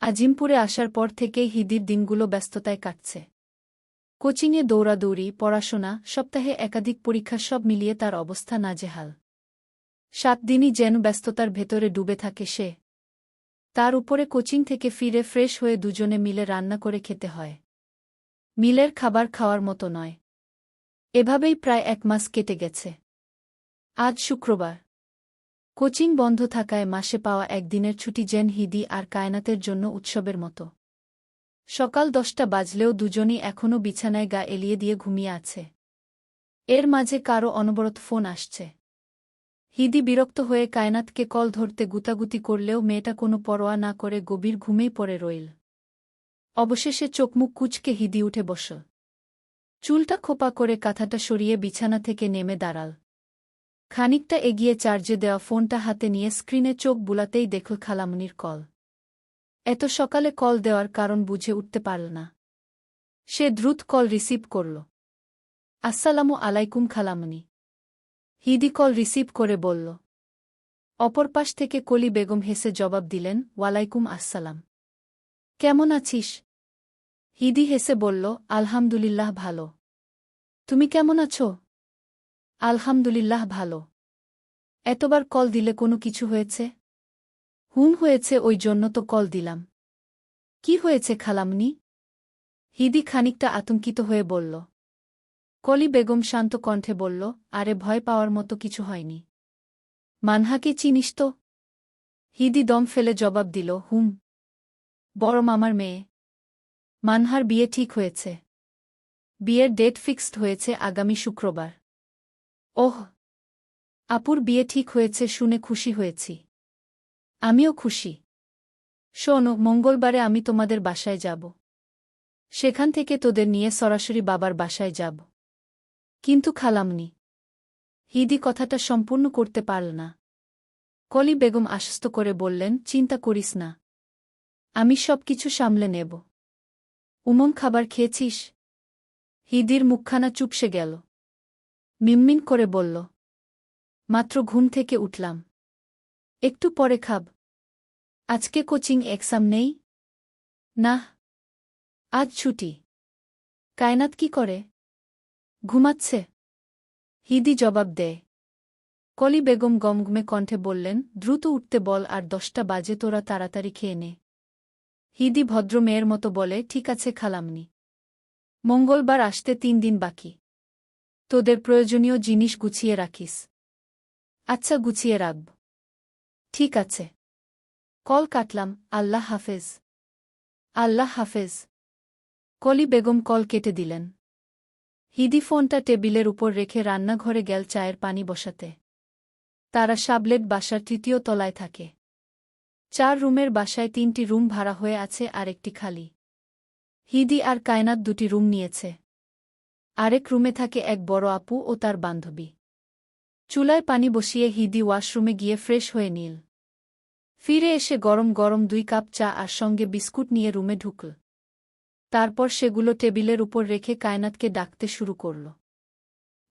আজিমপুরে আসার পর থেকেই হিদির দিনগুলো ব্যস্ততায় কাটছে। কোচিংয়ে দৌড়াদৌড়ি, পড়াশোনা, সপ্তাহে একাধিক পরীক্ষা সব মিলিয়ে তার অবস্থা নাজেহাল। 7 দিনই যেন ব্যস্ততার ভেতরে ডুবে থাকে সে। তার উপরে কোচিং থেকে ফিরে ফ্রেশ হয়ে দুজনে মিলে রান্না করে খেতে হয়। মিলের খাবার খাওয়ার মতো নয়। এভাবেই প্রায় 1 মাস কেটে গেছে। আজ শুক্রবার। কোচিং বন্ধ থাকায় মাসে পাওয়া একদিনের ছুটি যেন হিদি আর কায়নাতের জন্য উৎসবের মতো। সকাল 10টা বাজলেও দুজনই এখনও বিছানায় গা এলিয়ে দিয়ে ঘুমিয়ে আছে। এর মাঝে কারও অনবরত ফোন আসছে। হিদি বিরক্ত হয়ে কায়নাতকে কল ধরতে গুতাগুতি করলেও মেয়েটা কোনো পরোয়া না করে গভীর ঘুমেই পড়ে রইল। অবশেষে চোখমুখ কুঁচকে হিদি উঠে বসল। চুলটা খোপা করে কাঁথাটা সরিয়ে বিছানা থেকে নেমে দাঁড়াল। খানিকটা এগিয়ে চার্জে দেওয়া ফোনটা হাতে নিয়ে স্ক্রিনে চোখ বুলাতেই দেখল খালামণির কল। এত সকালে কল দেওয়ার কারণ বুঝে উঠতে পারল না। সে দ্রুত কল রিসিভ করল। আসসালামু আলাইকুম খালামণি। হিদি কল রিসিভ করে বলল। অপর পাশ থেকে কলি বেগম হেসে জবাব দিলেন, ওয়ালাইকুম আসসালাম। কেমন আছিস? হিদি হেসে বলল, আলহামদুলিল্লাহ ভালো। তুমি কেমন আছো? আলহামদুলিল্লাহ ভালো। এতবার কল দিলে কোনো কিছু হয়েছে? হয়েছে, ওই জন্য তো কল দিলাম। কি হয়েছে খালামণি? হিদি খানিকটা আতঙ্কিত হয়ে বলল। কলি বেগম শান্ত কণ্ঠে বলল, আরে ভয় পাওয়ার মতো কিছু হয়নি। মানহাকে চিনিস তো? হিদি দম ফেলে জবাব দিল, বড় মামার মেয়ে। মানহার বিয়ে ঠিক হয়েছে। বিয়ের ডেট ফিক্সড হয়েছে আগামী শুক্রবার। ওহ, আপুর বিয়ে ঠিক হয়েছে শুনে খুশি হয়েছি। আমিও খুশি। শোনো, মঙ্গলবারে আমি তোমাদের বাসায় যাব। সেখান থেকে তোদের নিয়ে সরাসরি বাবার বাসায় যাব। কিন্তু খালামণি। হিদি কথাটা সম্পূর্ণ করতে পারল না। কলি বেগম আশ্বস্ত করে বললেন, চিন্তা করিস না। আমি সব কিছু সামলে নেব। খাবার খেয়েছিস? হিদির মুখখানা চুপসে গেল। মিনমিন করে বলল, মাত্র ঘুম থেকে উঠলাম। একটু পরে খাব। আজকে কোচিং এক্সাম নেই? না, আজ ছুটি। কায়নাত কি করে? ঘুমাচ্ছে। হিদি জবাব দেয়। কলি বেগম গমগমে কণ্ঠে বললেন, দ্রুত উঠতে বল, আর 10টা বাজে, তোরা তাড়াতাড়ি খেয়ে নে। হিদি ভদ্র মেয়ের মতো বলে, ঠিক আছে খালামণি। মঙ্গলবার আসতে 3 দিন বাকি। তোদের প্রয়োজনীয় জিনিস গুছিয়ে রাখিস। আচ্ছা, গুছিয়ে রাখব। ঠিক আছে। কল কাটলাম, আল্লাহ হাফেজ। আল্লাহ হাফেজ। কলি বেগম কল কেটে দিলেন। হিদি ফোনটা টেবিলের উপর রেখে রান্নাঘরে গেল চায়ের পানি বসাতে। তারা সাবলেট বাসার 3য় তলায় থাকে। 4 রুমের বাসায় 3টি রুম ভাড়া হয়ে আছে আর একটি খালি। হিদি আর কায়নাত 2টি রুম নিয়েছে। আরেক রুমে থাকে এক বড় আপু ও তার বান্ধবী। চুলায় পানি বসিয়ে হিদি ওয়াশরুমে গিয়ে ফ্রেশ হয়ে নিল। ফিরে এসে গরম গরম 2 কাপ চা আর সঙ্গে বিস্কুট নিয়ে রুমে ঢুকল। তারপর সেগুলো টেবিলের উপর রেখে কায়নাতকে ডাকতে শুরু করল।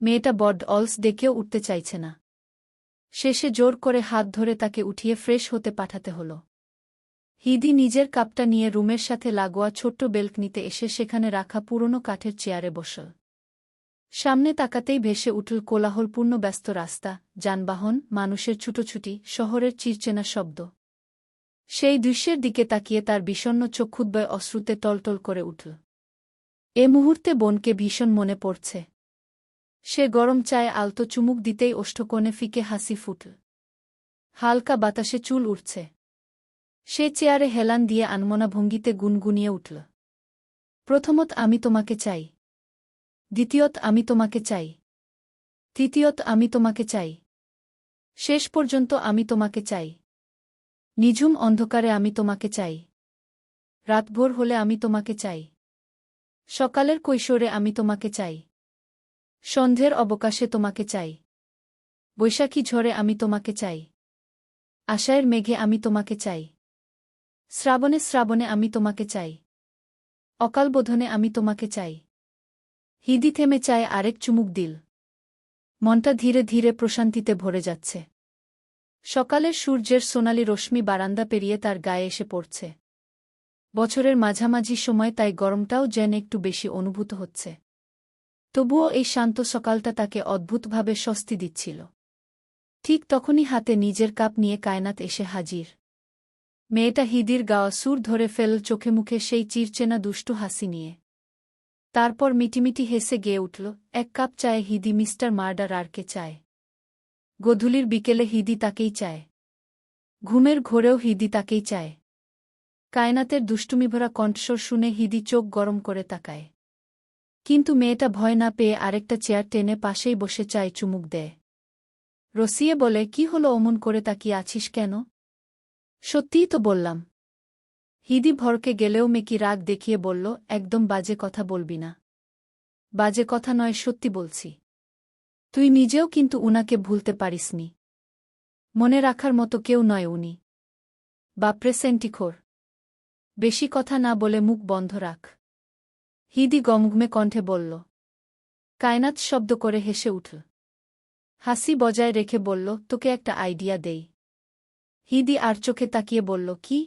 মেয়েটা বড্ড অলস, ডেকেও উঠতে চাইছে না। শেষে জোর করে হাত ধরে তাকে উঠিয়ে ফ্রেশ হতে পাঠাতে হল। হিদি নিজের কাপটা নিয়ে রুমের সাথে লাগোয়া ছোট্ট বেলকনিতে এসে সেখানে রাখা পুরনো কাঠের চেয়ারে বসল। সামনে তাকাতেই ভেসে উঠল কোলাহলপূর্ণ ব্যস্ত রাস্তা, যানবাহন, মানুষের ছুটোছুটি, শহরের চিরচেনা শব্দ। সেই দৃশ্যের দিকে তাকিয়ে তার বিষণ্ণ চক্ষুদ্বয় অশ্রুতে টলটল করে উঠল। এ মুহূর্তে বোনকে ভীষণ মনে পড়ছে। সে গরম চায়ে আলতো চুমুক দিতেই ওষ্ঠকোণে ফিকে হাসি ফুটল। হালকা বাতাসে চুল উঠছে। সে চেয়ারে হেলান দিয়ে আনমনা ভঙ্গিতে গুনগুনিয়ে উঠল। প্রথমত আমি তোমাকে চাই। দ্বিতীয়ত আমি তোমাকে চাই। তৃতীয়ত আমি তোমাকে চাই। শেষ পর্যন্ত আমি তোমাকে চাই। নিঝুম অন্ধকারে আমি তোমাকে চাই। রাতভোর হলে আমি তোমাকে চাই। সকালের কৈশোরে আমি তোমাকে চাই। সন্ধ্যের অবকাশে তোমাকে চাই। বৈশাখী ঝড়ে আমি তোমাকে চাই। আষাঢ়ের মেঘে আমি তোমাকে চাই। শ্রাবণে শ্রাবণে আমি তোমাকে চাই। অকালবোধনে আমি তোমাকে চাই। হিদি থেমে চায় আরেক চুমুক দিল। মনটা ধীরে ধীরে প্রশান্তিতে ভরে যাচ্ছে। সকালের সূর্যের সোনালি রশ্মি বারান্দা পেরিয়ে তার গায়ে এসে পড়ছে। বছরের মাঝামাঝি সময় তাই গরমটাও যেন একটু বেশি অনুভূত হচ্ছে। তবুও এই শান্ত সকালটা তাকে অদ্ভুতভাবে স্বস্তি দিচ্ছিল। ঠিক তখনই হাতে নিজের কাপ নিয়ে কায়নাত এসে হাজির। মেয়েটা হিদির গাওয়া সুর ধরে ফেলল চোখে মুখে সেই চিরচেনা দুষ্টু হাসি নিয়ে। তারপর মিটিমিটি হেসে গেয়ে উঠল, এক কাপ চায়ে হিদি মিস্টার মার্ডারারকে চায়। গধূলির বিকেলে হিদি তাকেই চায়। ঘুমের ঘোরেও হিদি তাকেই চায়। কায়নাতের দুষ্টুমিভরা কণ্ঠস্বর শুনে হিদি চোখ গরম করে তাকায়। কিন্তু মেয়েটা ভয় না পেয়ে আরেকটা চেয়ার টেনে পাশেই বসে চায় চুমুক দেয়। রসিয়ে বলে, কি হলো অমন করে তাকিয়ে আছিস কেন? সত্যিই তো বললাম। হিদি ভরকে গেলেও মেকি রাগ দেখিয়ে বলল, একদম বাজে কথা বলবি না। বাজে কথা নয়, সত্যি বলছি। তুই নিজেও কিন্তু উনাকে ভুলতে পারিসনি। মনে রাখার মতো কেউ নয় উনি। বাপরে সেন্টিখোর। বেশি কথা না বলে মুখ বন্ধ রাখ। হিদি গমঘুমে কণ্ঠে বলল। কায়নাত শব্দ করে হেসে উঠল। হাসি বজায় রেখে বলল, তোকে একটা আইডিয়া দেই। হিদি আর চোখে তাকিয়ে বলল, কি?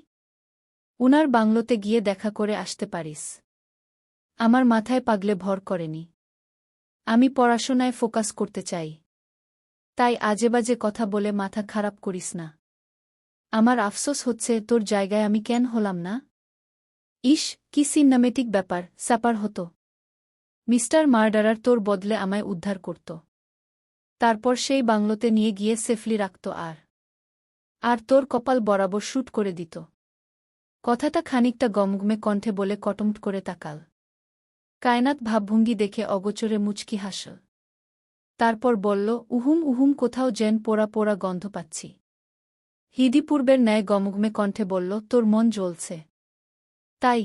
উনার বাংলোতে গিয়ে দেখা করে আসতে পারিস। আমার মাথায় পাগলে ভর করেনি। আমি পড়াশোনায় ফোকাস করতে চাই। তাই আজেবাজে কথা বলে মাথা খারাপ করিস না। আমার আফসোস হচ্ছে তোর জায়গায় আমি কেন হলাম না? ইস, কি সিনেমেটিক ব্যাপার, স্যাপার হতো। মিস্টার মার্ডারার তোর বদলে আমায় উদ্ধার করত। তারপর সেই বাংলোতে নিয়ে গিয়ে সেফলি রাখত আর তোর কপাল বরাবর শুট করে দিত। কথাটা খানিকটা গমগমে কণ্ঠে বলে কটমট করে তাকাল। কায়নাত ভাবভঙ্গি দেখে অগোচরে মুচকি হাসল। তারপর বলল, উহুম উহুম, কোথাও যেন পোড়া পোড়া গন্ধ পাচ্ছি। হিদি পূর্বের ন্যায় গমগমে কণ্ঠে বলল, তোর মন জ্বলছে তাই?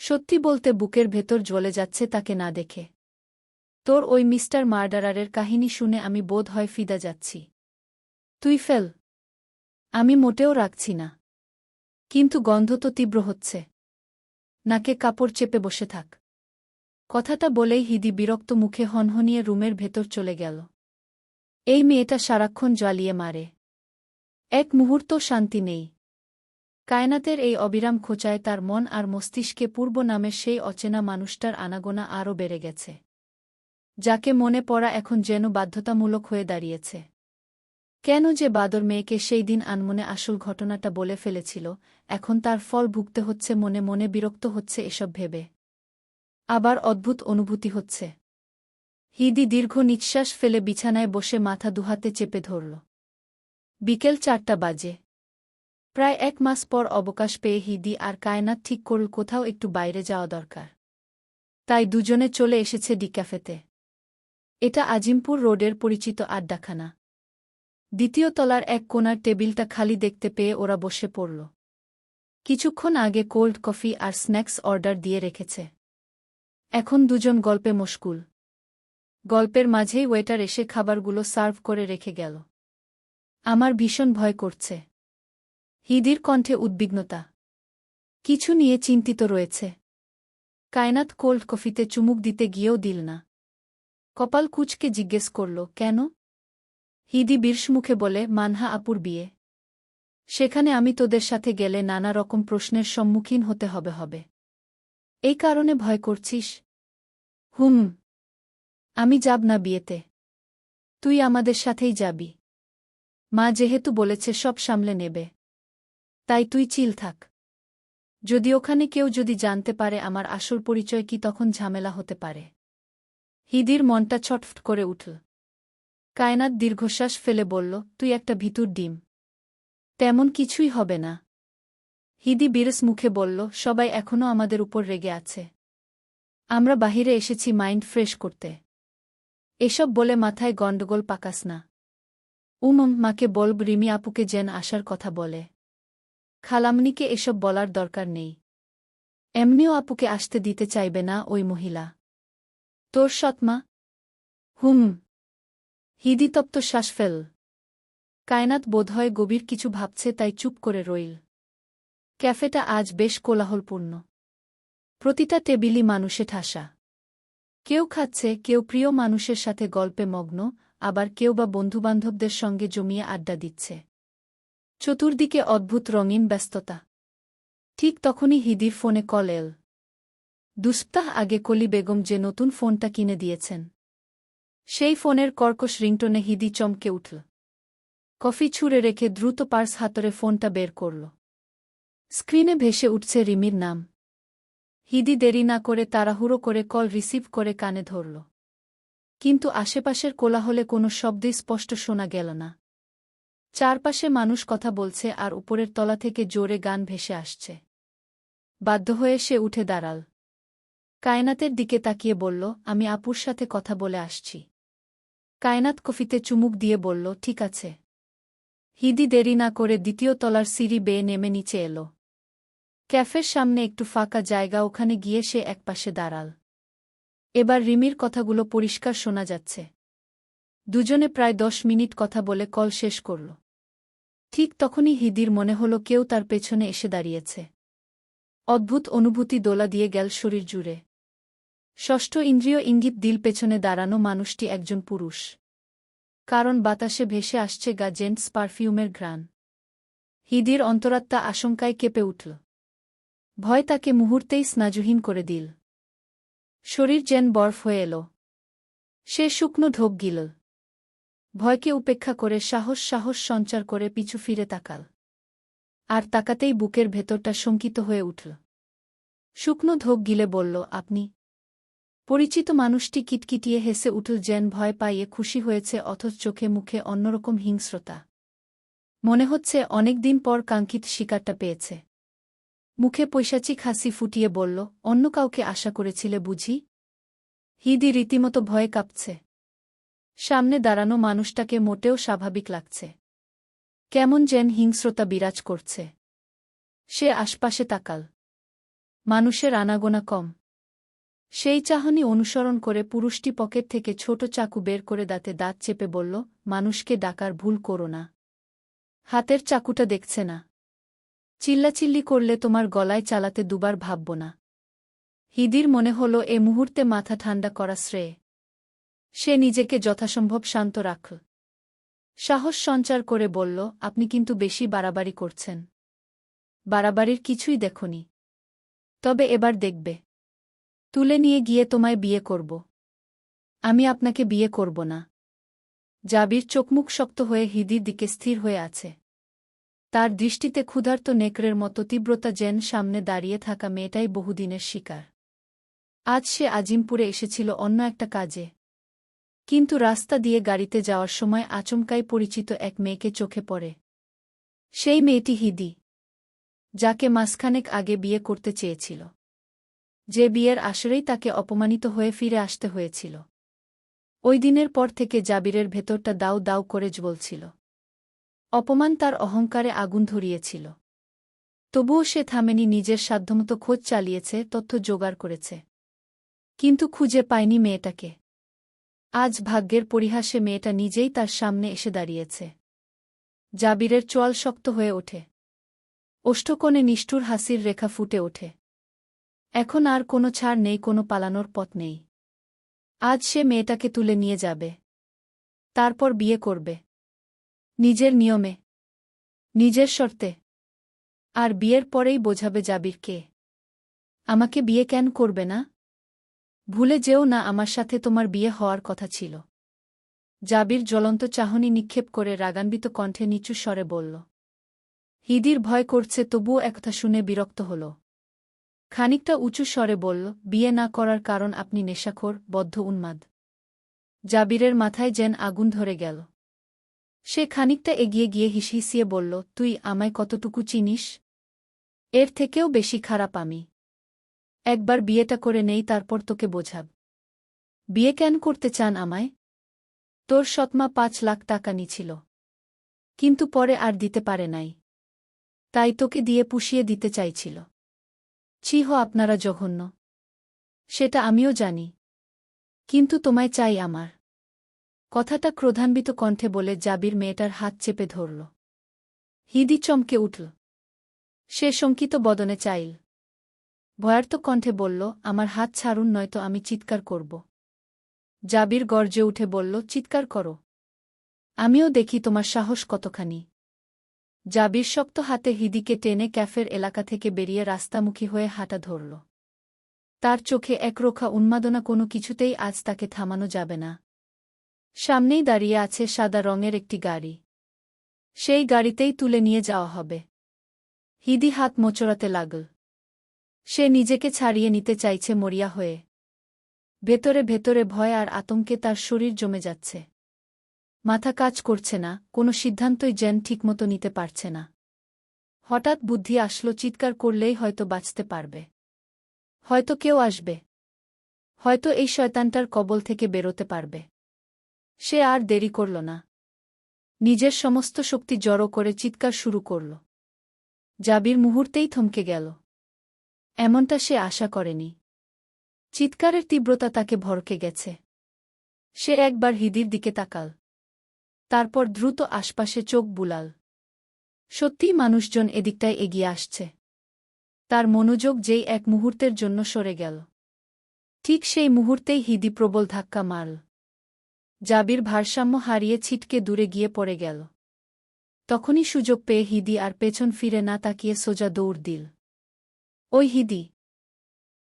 সত্যি বলতে বুকের ভেতর জ্বলে যাচ্ছে তাকে না দেখে। তোর ওই মিস্টার মার্ডারারের কাহিনী শুনে আমি বোধ হয় ফিদা যাচ্ছি। তুই ফেল। আমি মোটেও রাখছি না। কিন্তু গন্ধ তো তীব্র হচ্ছে। নাকে কাপড় চেপে বসে থাক। কথাটা বলেই হিদি বিরক্ত মুখে হনহনিয়ে রুমের ভেতর চলে গেল। এই মেয়েটা সারাক্ষণ জ্বালিয়ে মারে। এক মুহূর্ত শান্তি নেই। কায়নাতের এই অবিরাম খোঁচায় তার মন আর মস্তিষ্কে পূর্ব নামের সেই অচেনা মানুষটার আনাগোনা আরও বেড়ে গেছে। যাকে মনে পড়া এখন যেন বাধ্যতামূলক হয়ে দাঁড়িয়েছে। কেন যে বাদর মেয়েকে সেই দিন আনমনে আসল ঘটনাটা বলে ফেলেছিল, এখন তার ফল ভুগতে হচ্ছে। মনে মনে বিরক্ত হচ্ছে এসব ভেবে। আবার অদ্ভুত অনুভূতি হচ্ছে। হিদি দীর্ঘ নিঃশ্বাস ফেলে বিছানায় বসে মাথা দুহাতে চেপে ধরল। বিকেল 4টা বাজে। প্রায় 1 মাস পর অবকাশ পেয়ে হিদি আর কায়নাত ঠিক করল কোথাও একটু বাইরে যাওয়া দরকার। তাই দুজনে চলে এসেছে ডি ক্যাফেতে। এটা আজিমপুর রোডের পরিচিত আড্ডাখানা। 2য় তলার এক কোণার টেবিলটা খালি দেখতে পেয়ে ওরা বসে পড়ল। কিছুক্ষণ আগে কোল্ড কফি আর স্ন্যাক্স অর্ডার দিয়ে রেখেছে। এখন দুজন গল্পে মশগুল। গল্পের মাঝেই ওয়েটার এসে খাবারগুলো সার্ভ করে রেখে গেল। আমার ভীষণ ভয় করছে। হিদির কণ্ঠে উদ্বিগ্নতা। কিছু নিয়ে চিন্তিত রয়েছে। কায়নাত কোল্ড কফিতে চুমুক দিতে গিয়েও দিল না। কপাল কুঁচকে জিজ্ঞেস করল, কেন? হিদি বিরসমুখে বলে, মানহা আপুর বিয়ে। সেখানে আমি তোদের সাথে গেলে নানা রকম প্রশ্নের সম্মুখীন হতে হবে। এই কারণে ভয় করছিস? হুম। আমি যাব না বিয়েতে। তুই আমাদের সাথেই যাবি। মা যেহেতু বলেছে সব সামলে নেবে। তাই তুই চিল থাক। যদি ওখানে কেউ যদি জানতে পারে আমার আসল পরিচয় কি, তখন ঝামেলা হতে পারে। হিদির মনটা ছটফট করে উঠল। কায়নাত দীর্ঘশ্বাস ফেলে বলল, তুই একটা ভিতুর ডিম। তেমন কিছুই হবে না। হিদি বিরস মুখে বলল, সবাই এখনও আমাদের উপর রেগে আছে। আমরা বাহিরে এসেছি মাইন্ড ফ্রেশ করতে। এসব বলে মাথায় গণ্ডগোল পাকাস না। মাকে বলব রিমি আপুকে যেন আসার কথা বলে। খালামনিকে এসব বলার দরকার নেই। এমনিও আপুকে আসতে দিতে চাইবে না ওই মহিলা। তোর সৎমা? হুম। হিদি তপ্ত শ্বাস ফেল। কায়নাত বোধহয় গভীর কিছু ভাবছে, তাই চুপ করে রইল। ক্যাফেটা আজ বেশ কোলাহলপূর্ণ। প্রতিটা টেবিলই মানুষে ঠাসা। কেউ খাচ্ছে, কেউ প্রিয় মানুষের সাথে গল্পে মগ্ন, আবার কেউ বা বন্ধুবান্ধবদের সঙ্গে জমিয়ে আড্ডা দিচ্ছে। চতুর্দিকে অদ্ভুত রঙিন ব্যস্ততা। ঠিক তখনই হিদির ফোনে কল এল। ২ সপ্তাহ আগে কলি বেগম যে নতুন ফোনটা কিনে দিয়েছেন, সেই ফোনের কর্কশ রিংটোনে হিদি চমকে উঠল। কফি ছুঁড়ে রেখে দ্রুত পার্স হাতরে ফোনটা বের করল। স্ক্রিনে ভেসে উঠছে রিমির নাম। হিদি দেরি না করে তাড়াহুড়ো করে কল রিসিভ করে কানে ধরল। কিন্তু আশেপাশের কোলাহলে কোনো শব্দই স্পষ্ট শোনা গেল না। চারপাশে মানুষ কথা বলছে আর উপরের তলা থেকে জোরে গান ভেসে আসছে। বাধ্য হয়ে সে উঠে দাঁড়াল। কায়নাতের দিকে তাকিয়ে বলল, আমি আপুর সাথে কথা বলে আসছি। কায়নাত কফিতে চুমুক দিয়ে বলল, ঠিক আছে। হিদি দেরি না করে দ্বিতীয় তলার সিঁড়ি বেয়ে নেমে নিচে এল। ক্যাফের সামনে একটু ফাঁকা জায়গা, ওখানে গিয়ে সে একপাশে দাঁড়াল। এবার রিমির কথাগুলো পরিষ্কার শোনা যাচ্ছে। দুজনে প্রায় 10 মিনিট কথা বলে কল শেষ করল। ঠিক তখনই হিদির মনে হল কেউ তার পেছনে এসে দাঁড়িয়েছে। অদ্ভুত অনুভূতি দোলা দিয়ে গেল শরীর জুড়ে। ষষ্ঠ ইন্দ্রিয় ইঙ্গিত দিল পেছনে দাঁড়ানো মানুষটি একজন পুরুষ। কারণ বাতাসে ভেসে আসছে গা জেন্টস পারফিউমের ঘ্রাণ। হিদির অন্তরাত্মা আশঙ্কায় কেঁপে উঠল। ভয় তাকে মুহূর্তেই স্নাজুহীন করে দিল। শরীর যেন বরফ হয়ে এল। সে শুকনো ঢোক গিলল। ভয়কে উপেক্ষা করে সাহস সঞ্চার করে পিছু ফিরে তাকাল। আর তাকাতেই বুকের ভেতরটা শঙ্কিত হয়ে উঠল। শুকনো ঢোক গিলে বলল, আপনি? পরিচিত মানুষটি কিটকিটিয়ে হেসে উঠল, যেন ভয় পাইয়ে খুশি হয়েছে, অথচ চোখে মুখে অন্যরকম হিংস্রতা। মনে হচ্ছে অনেকদিন পর কাঙ্ক্ষিত শিকারটা পেয়েছে। মুখে পৈশাচিক হাসি ফুটিয়ে বলল, অন্য কাউকে আশা করেছিলে বুঝি? হিদি রীতিমতো ভয়ে কাঁপছে। সামনে দাঁড়ানো মানুষটাকে মোটেও স্বাভাবিক লাগছে। কেমন যেন হিংস্রতা বিরাজ করছে। সে আশপাশে তাকাল। মানুষের আনাগোনা কম। সেই চাহনি অনুসরণ করে পুরুষটি পকেট থেকে ছোট চাকু বের করে দাঁতে দাঁত চেপে বলল, মানুষকে ডাকার ভুল করো না। হাতের চাকুটা দেখছে না? চিল্লাচিল্লি করলে তোমার গলায় চালাতে দুবার ভাবব না। হিদির মনে হল এ মুহূর্তে মাথা ঠান্ডা করা শ্রেয়। সে নিজেকে যথাসম্ভব শান্ত রাখল। সাহস সঞ্চার করে বলল, আপনি কিন্তু বেশি বাড়াবাড়ি করছেন। বাড়াবাড়ির কিছুই দেখনি। তবে এবার দেখবে। তুলে নিয়ে গিয়ে তোমায় বিয়ে করব। আমি আপনাকে বিয়ে করব না। জাবির চোখমুখ শক্ত হয়ে হিদির দিকে স্থির হয়ে আছে। তার দৃষ্টিতে ক্ষুধার্ত নেকড়ের মতো তীব্রতা, যেন সামনে দাঁড়িয়ে থাকা মেয়েটাই বহুদিনের শিকার। আজ সে আজিমপুরে এসেছিল অন্য একটা কাজে। কিন্তু রাস্তা দিয়ে গাড়িতে যাওয়ার সময় আচমকাই পরিচিত এক মেয়েকে চোখে পড়ে। সেই মেয়েটি হিদি, যাকে মাসখানেক আগে বিয়ে করতে চেয়েছিল। যে বিয়ের আসরেই তাকে অপমানিত হয়ে ফিরে আসতে হয়েছিল। ওই দিনের পর থেকে জাবিরের ভেতরটা দাউ দাউ করে জ্বলছিল। অপমান তার অহংকারে আগুন ধরিয়েছিল। তবুও সে থামেনি, নিজের সাধ্যমতো খোঁজ চালিয়েছে, তথ্য জোগাড় করেছে। কিন্তু খুঁজে পায়নি মেয়েটাকে। আজ ভাগ্যের পরিহাসে মেয়েটা নিজেই তার সামনে এসে দাঁড়িয়েছে। জাবিরের চোয়াল শক্ত হয়ে ওঠে। ওষ্ঠকোণে নিষ্ঠুর হাসির রেখা ফুটে ওঠে। এখন আর কোনো ছাড় নেই, কোনো পালানোর পথ নেই। আজ সে মেয়েটাকে তুলে নিয়ে যাবে। তারপর বিয়ে করবে। নিজের নিয়মে, নিজের শর্তে। আর বিয়ের পরেই বোঝাবে জাবির কে। আমাকে বিয়ে কেন করবে না? ভুলে যেও না, আমার সাথে তোমার বিয়ে হওয়ার কথা ছিল। জাবির জ্বলন্ত চাহনি নিক্ষেপ করে রাগান্বিত কণ্ঠে নিচু স্বরে বলল। হিদির ভয় করছে, তবুও একথা শুনে বিরক্ত হল। খানিকটা উঁচু স্বরে বলল, বিয়ে না করার কারণ আপনি নেশাখোর, বদ্ধ উন্মাদ। জাবিরের মাথায় যেন আগুন ধরে গেল। সে খানিকটা এগিয়ে গিয়ে হিসহিসিয়ে বলল, তুই আমায় কতটুকু চিনিস? এর থেকেও বেশি খারাপ আমি। একবার বিয়েটা করে নেই, তারপর তোকে বোঝাব। বিয়ে কেন করতে চান আমায়? তোর সৎমা 5 লাখ টাকা নিছিল। কিন্তু পরে আর দিতে পারে নাই। তাই তোকে দিয়ে পুষিয়ে দিতে চাইছিল। ছি হো, আপনারা জঘন্য। সেটা আমিও জানি। কিন্তু তোমায় চাই আমার। কথাটা ক্রোধান্বিত কণ্ঠে বলে জাবির মেয়েটার হাত চেপে ধরল। হিদি চমকে উঠল। সে শঙ্কিত বদনে চাইল। ভয়ার্ত কণ্ঠে বলল, আমার হাত ছাড়ুন, নয়তো আমি চিৎকার করব। জাবির গর্জে উঠে বলল, চিৎকার করো। আমিও দেখি তোমার সাহস কতখানি। জাবির শক্ত হাতে হিদিকে টেনে ক্যাফের এলাকা থেকে বেরিয়ে রাস্তামুখী হয়ে হাঁটা ধরল। তার চোখে একরোখা উন্মাদনা, কোনো কিছুতেই আজ তাকে থামানো যাবে না। সামনেই দাঁড়িয়ে আছে সাদা রঙের একটি গাড়ি। সেই গাড়িতেই তুলে নিয়ে যাওয়া হবে। হিদি হাত মোচড়াতে লাগল। সে নিজেকে ছাড়িয়ে নিতে চাইছে মরিয়া হয়ে। ভেতরে ভেতরে ভয় আর আতঙ্কে তার শরীর জমে যাচ্ছে। মাথা কাজ করছে না, কোনো সিদ্ধান্তই যেন ঠিকমতো নিতে পারছে না। হঠাৎ বুদ্ধি আসল, চিৎকার করলেই হয়তো বাঁচতে পারবে। হয়তো কেউ আসবে। হয়তো এই শয়তানটার কবল থেকে বেরোতে পারবে। সে আর দেরি করল না। নিজের সমস্ত শক্তি জড়ো করে চিৎকার শুরু করল। জাবির মুহূর্তেই থমকে গেল। এমনটা সে আশা করেনি। চিৎকারের তীব্রতা তাকে ভরকে গেছে। সে একবার হিদির দিকে তাকাল। তারপর দ্রুত আশপাশে চোখ বুলাল। সত্যিই মানুষজন এদিকটায় এগিয়ে আসছে। তার মনোযোগ যেই এক মুহূর্তের জন্য সরে গেল। ঠিক সেই মুহূর্তেই হিদি প্রবল ধাক্কা মারল। জাবির ভারসাম্য হারিয়ে ছিটকে দূরে গিয়ে পড়ে গেল। তখনই সুযোগ পেয়ে হিদি আর পেছন ফিরে না তাকিয়ে সোজা দৌড় দিল। ওই হিদি,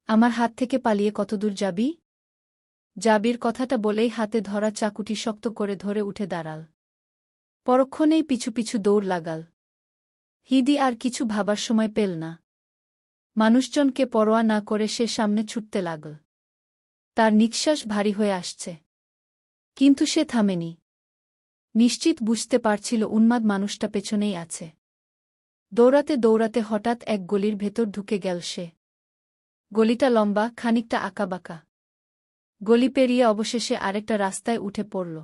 আমার হাত থেকে পালিয়ে কতদূর যাবি? জাবির কথাটা বলেই হাতে ধরা চাকুটি শক্ত করে ধরে উঠে দাঁড়াল। পরক্ষণেই পিছু পিছু দৌড় লাগাল। হিদি আর কিছু ভাবার সময় পেল না। মানুষজনকে পরোয়া না করে সে সামনে ছুটতে লাগল। তার নিঃশ্বাস ভারী হয়ে আসছে। কিন্তু সে থামেনি। নিশ্চিত বুঝতে পারছিল উন্মাদ মানুষটা পেছনেই আছে। দৌড়াতে দৌড়াতে হঠাৎ এক গলির ভেতর ঢুকে গেল সে। গলিটা লম্বা, খানিকটা আঁকাবাঁকা। গলি পেরিয়ে অবশেষে আরেকটা রাস্তায় উঠে পড়ল।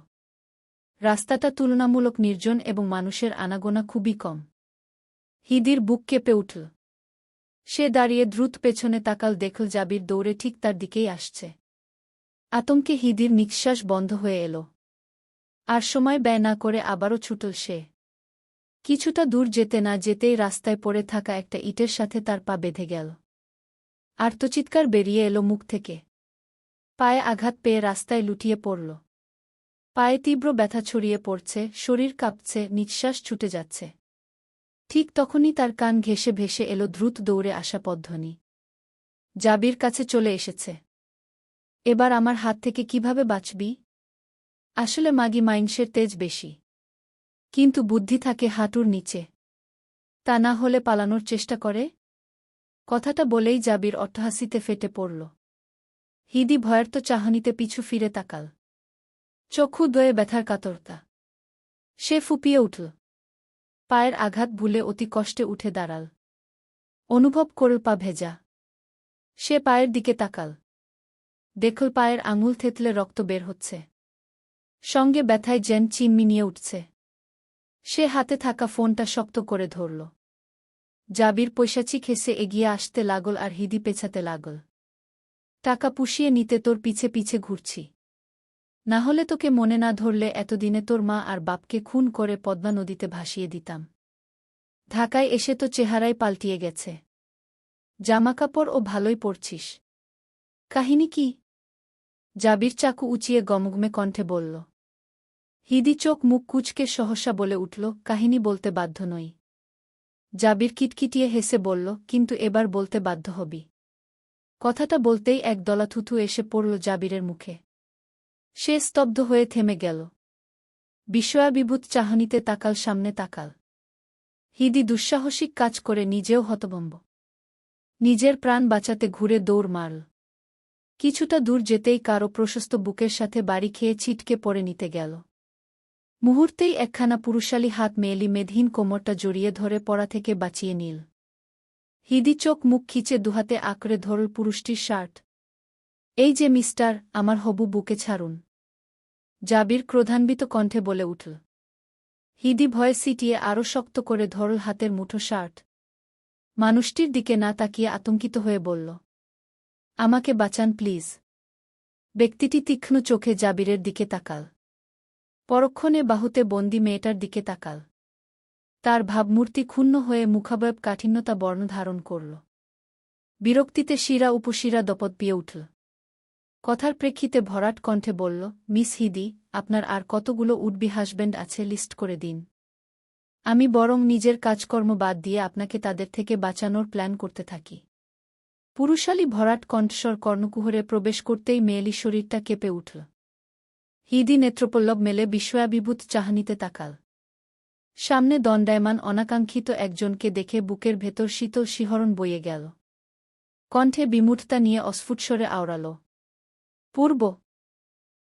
রাস্তাটা তুলনামূলক নির্জন এবং মানুষের আনাগোনা খুবই কম। হিদির বুক কেঁপে উঠল। সে দাঁড়িয়ে দ্রুত পেছনে তাকাল, দেখল জাবির দৌড়ে ঠিক তার দিকেই আসছে। আতঙ্কে হিদির নিঃশ্বাস বন্ধ হয়ে এল। আর সময় ব্যয় না করে আবারও ছুটল সে। কিছুটা দূর যেতে না যেতেই রাস্তায় পড়ে থাকা একটা ইটের সাথে তার পা বেঁধে গেল। আর্তচিৎকার বেরিয়ে এলো মুখ থেকে। পায়ে আঘাত পেয়ে রাস্তায় লুটিয়ে পড়ল। পায়ে তীব্র ব্যথা ছড়িয়ে পড়ছে, শরীর কাঁপছে, নিঃশ্বাস ছুটে যাচ্ছে। ঠিক তখনই তার কান ঘেঁষে ভেসে এলো দ্রুত দৌড়ে আসা পধ্বনি। জাবির কাছে চলে এসেছে। এবার আমার হাত থেকে কিভাবে বাঁচবি? আসলে মাগি মাইন্সের তেজ বেশি। কিন্তু বুদ্ধি থাকে হাঁটুর নিচে। তা না হলে পালানোর চেষ্টা করে? কথাটা বলেই জাবির অট্টহাসিতে ফেটে পড়ল। হিদি ভয়ার্ত চাহনিতে পিছু ফিরে তাকাল। চক্ষু দ্বয়ে ব্যথার কাতরতা। সে ফুপিয়ে উঠল। পায়ের আঘাত ভুলে অতি কষ্টে উঠে দাঁড়াল। অনুভব করল পা ভেজা। সে পায়ের দিকে তাকাল। দেখল পায়ের আঙুল থেতলে রক্ত বের হচ্ছে। সঙ্গে ব্যথায় যেন চিনমিনিয়ে উঠছে। সে হাতে থাকা ফোনটা শক্ত করে ধরল। জাবির পৈশাচিক হেসে এগিয়ে আসতে লাগল আর হিদি পেছাতে লাগল। টাকা পুষিয়ে নিতে তোর পিছে পিছে ঘুরছি। না হলে তোকে মনে না ধরলে এতদিনে তোর মা আর বাপকে খুন করে পদ্মা নদীতে ভাসিয়ে দিতাম। ঢাকায় এসে তো চেহারাই পাল্টিয়ে গেছে। জামাকাপড় ও ভালোই পরছিস। কাহিনী কি? জাবির চাকু উঁচিয়ে গমগমে কণ্ঠে বলল। হিদি চোখ মুখ কুঁচকে সহসা বলে উঠল, কাহিনী বলতে বাধ্য নই। জাবির কিটকিটিয়ে হেসে বলল, কিন্তু এবার বলতে বাধ্য হবি। কথাটা বলতেই এক দলা থুথু এসে পড়ল জাবিরের মুখে। সে স্তব্ধ হয়ে থেমে গেল। বিস্ময়াবিভূত চাহনিতে তাকাল, সামনে তাকাল। হিদি দুঃসাহসিক কাজ করে নিজেও হতভম্ব। নিজের প্রাণ বাঁচাতে ঘুরে দৌড় মারল। কিছুটা দূর যেতেই কারো প্রশস্ত বুকের সাথে বাড়ি খেয়ে ছিটকে পড়ে নিতে গেল। মুহূর্তেই একখানা পুরুষালী হাত মেয়েলি মেদহীন কোমরটা জড়িয়ে ধরে পড়া থেকে বাঁচিয়ে নিল। হিদি চোখ মুখ খিচে দুহাতে আঁকড়ে ধরল পুরুষটির শার্ট। এই যে মিস্টার, আমার হবু, বুকে ছাড়ুন। জাবির ক্রোধান্বিত কণ্ঠে বলে উঠল। হিদি ভয়ে সিটিয়ে আরও শক্ত করে ধরল হাতের মুঠো শার্ট। মানুষটির দিকে না তাকিয়ে আতঙ্কিত হয়ে বলল, আমাকে বাঁচান প্লিজ। ব্যক্তিটি তীক্ষ্ণ চোখে জাবিরের দিকে তাকাল। পরক্ষণে বাহুতে বন্দি মেয়েটার দিকে তাকাল। তার ভাবমূর্তি ক্ষুণ্ণ হয়ে মুখাবয়ব কাঠিন্যতা বর্ণ ধারণ করল। বিরক্তিতে শিরা উপশিরা দপদ পিয়ে উঠল। কথার প্রেক্ষিতে ভরাট কণ্ঠে বলল, মিস হিদি, আপনার আর কতগুলো উডবি হাসব্যান্ড আছে লিস্ট করে দিন। আমি বরং নিজের কাজকর্ম বাদ দিয়ে আপনাকে তাদের থেকে বাঁচানোর প্ল্যান করতে থাকি। পুরুষালী ভরাট কণ্ঠস্বর কর্ণকুহরে প্রবেশ করতেই মেয়েলি শরীরটা কেঁপে উঠল। হৃদি নেত্রপল্লব মেলে বিস্ময়াভিভূত চাহনিতে তাকাল। সামনে দণ্ডায়মান অনাকাঙ্ক্ষিত একজনকে দেখে বুকের ভেতর শীতল শিহরণ বয়ে গেল। কণ্ঠে বিমূঢ়তা নিয়ে অস্ফুটস্বরে আওড়াল, পূর্ব।